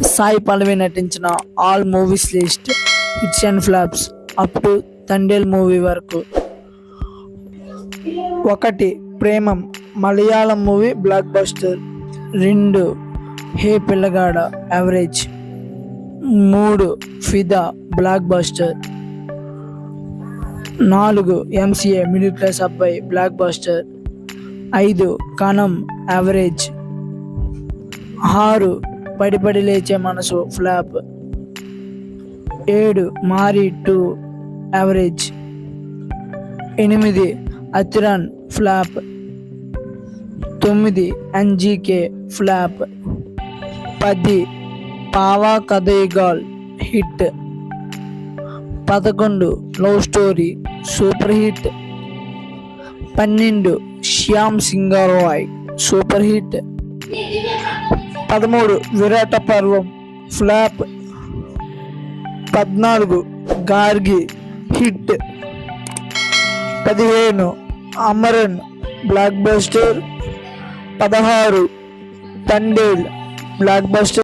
సాయి పల్లవి నటించిన all movies list, hits and flops up to Thandel movie వరకు. 1 Premam Malayalam movie blockbuster. 2 hey Pillagada average. 3 Fidaa blockbuster. 4 MCA middle class Abbayi blockbuster. 5 Kanam average. 6 Padi Padi Leche Manasu flop. 7 Maari 2 average. 8 Athiran flop. 9 NGK flop. 10 Paava Kadhaigal hit. 11 love story super hit. 12 Shyam Singha Roy super hit. 13 విరాట పర్వం flop. 14 Gargi hit. 15 Amaran block buster. 16 Thandel block buster.